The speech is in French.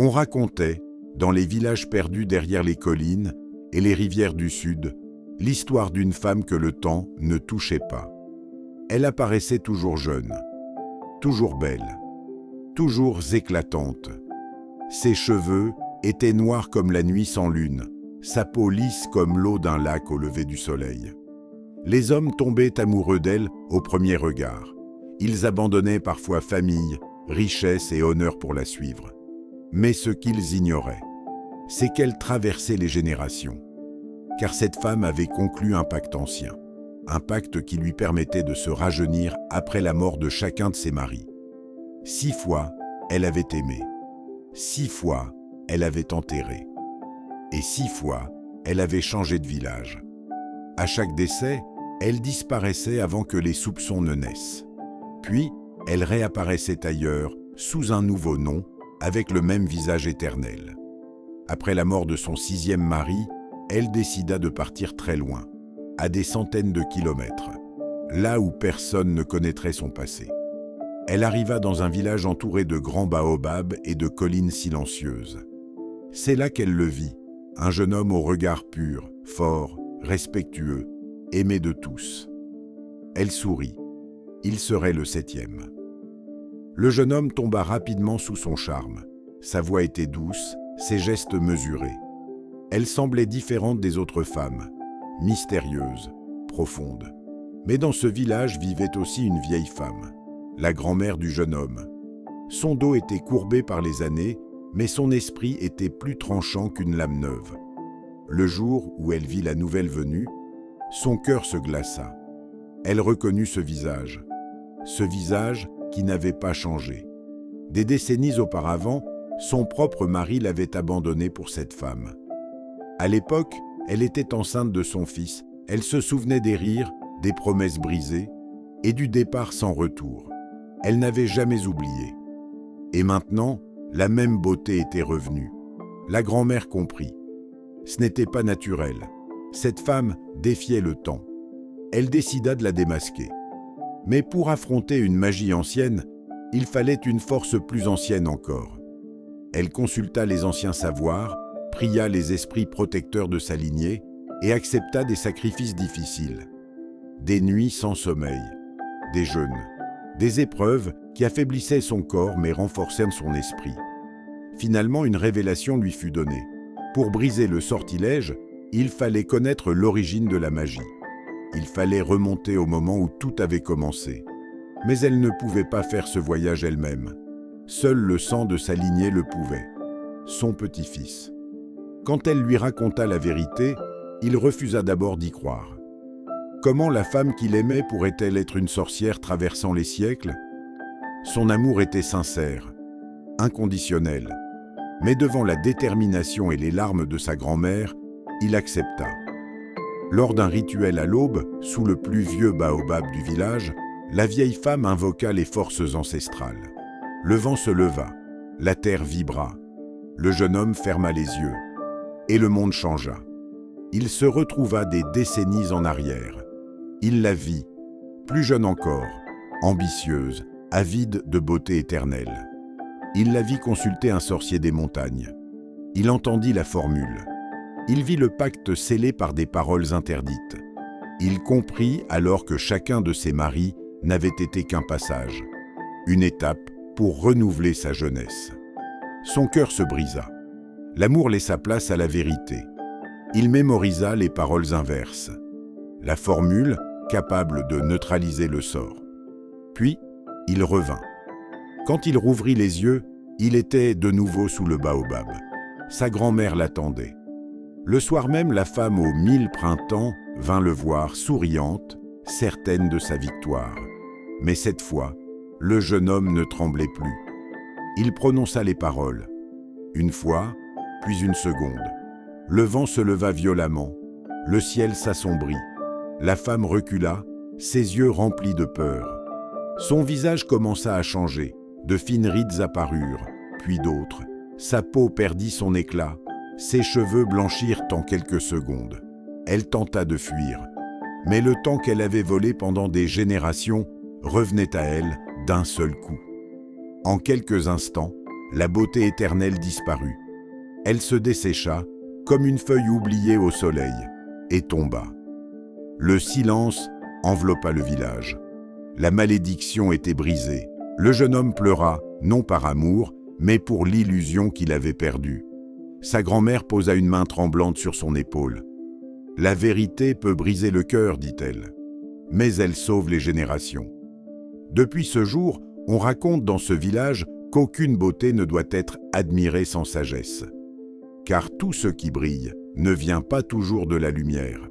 On racontait, dans les villages perdus derrière les collines et les rivières du sud, l'histoire d'une femme que le temps ne touchait pas. Elle apparaissait toujours jeune, toujours belle, toujours éclatante. Ses cheveux étaient noirs comme la nuit sans lune, sa peau lisse comme l'eau d'un lac au lever du soleil. Les hommes tombaient amoureux d'elle au premier regard. Ils abandonnaient parfois famille, richesse et honneur pour la suivre. Mais ce qu'ils ignoraient, c'est qu'elle traversait les générations. Car cette femme avait conclu un pacte ancien, un pacte qui lui permettait de se rajeunir après la mort de chacun de ses maris. 6 fois, elle avait aimé. 6 fois, elle avait enterré. Et 6 fois, elle avait changé de village. À chaque décès, elle disparaissait avant que les soupçons ne naissent. Puis, elle réapparaissait ailleurs, sous un nouveau nom, avec le même visage éternel. Après la mort de son 6e mari, elle décida de partir très loin, à des centaines de kilomètres, là où personne ne connaîtrait son passé. Elle arriva dans un village entouré de grands baobabs et de collines silencieuses. C'est là qu'elle le vit, un jeune homme au regard pur, fort, respectueux, aimé de tous. Elle sourit. Il serait le 7e. Le jeune homme tomba rapidement sous son charme. Sa voix était douce, ses gestes mesurés. Elle semblait différente des autres femmes, mystérieuse, profonde. Mais dans ce village vivait aussi une vieille femme, la grand-mère du jeune homme. Son dos était courbé par les années, mais son esprit était plus tranchant qu'une lame neuve. Le jour où elle vit la nouvelle venue, son cœur se glaça. Elle reconnut ce visage qui n'avait pas changé. Des décennies auparavant, son propre mari l'avait abandonnée pour cette femme. À l'époque, elle était enceinte de son fils, elle se souvenait des rires, des promesses brisées et du départ sans retour. Elle n'avait jamais oublié. Et maintenant, la même beauté était revenue. La grand-mère comprit. Ce n'était pas naturel. Cette femme défiait le temps. Elle décida de la démasquer. Mais pour affronter une magie ancienne, il fallait une force plus ancienne encore. Elle consulta les anciens savoirs, pria les esprits protecteurs de sa lignée et accepta des sacrifices difficiles. Des nuits sans sommeil, des jeûnes, des épreuves qui affaiblissaient son corps mais renforçaient son esprit. Finalement, une révélation lui fut donnée. Pour briser le sortilège, il fallait connaître l'origine de la magie. Il fallait remonter au moment où tout avait commencé. Mais elle ne pouvait pas faire ce voyage elle-même. Seul le sang de sa lignée le pouvait, son petit-fils. Quand elle lui raconta la vérité, il refusa d'abord d'y croire. Comment la femme qu'il aimait pourrait-elle être une sorcière traversant les siècles? Son amour était sincère, inconditionnel. Mais devant la détermination et les larmes de sa grand-mère, il accepta. Lors d'un rituel à l'aube, sous le plus vieux baobab du village, la vieille femme invoqua les forces ancestrales. Le vent se leva, la terre vibra, le jeune homme ferma les yeux, et le monde changea. Il se retrouva des décennies en arrière. Il la vit, plus jeune encore, ambitieuse, avide de beauté éternelle. Il la vit consulter un sorcier des montagnes. Il entendit la formule. Il vit le pacte scellé par des paroles interdites. Il comprit alors que chacun de ses maris n'avait été qu'un passage, une étape pour renouveler sa jeunesse. Son cœur se brisa. L'amour laissa place à la vérité. Il mémorisa les paroles inverses. La formule, capable de neutraliser le sort. Puis, il revint. Quand il rouvrit les yeux, il était de nouveau sous le baobab. Sa grand-mère l'attendait. Le soir même, la femme aux 1000 printemps vint le voir, souriante, certaine de sa victoire. Mais cette fois, le jeune homme ne tremblait plus. Il prononça les paroles. Une fois, puis une seconde. Le vent se leva violemment. Le ciel s'assombrit. La femme recula, ses yeux remplis de peur. Son visage commença à changer. De fines rides apparurent, puis d'autres. Sa peau perdit son éclat. Ses cheveux blanchirent en quelques secondes. Elle tenta de fuir. Mais le temps qu'elle avait volé pendant des générations revenait à elle d'un seul coup. En quelques instants, la beauté éternelle disparut. Elle se dessécha, comme une feuille oubliée au soleil, et tomba. Le silence enveloppa le village. La malédiction était brisée. Le jeune homme pleura, non par amour, mais pour l'illusion qu'il avait perdue. Sa grand-mère posa une main tremblante sur son épaule. « La vérité peut briser le cœur, dit-elle, mais elle sauve les générations. » Depuis ce jour, on raconte dans ce village qu'aucune beauté ne doit être admirée sans sagesse. Car tout ce qui brille ne vient pas toujours de la lumière.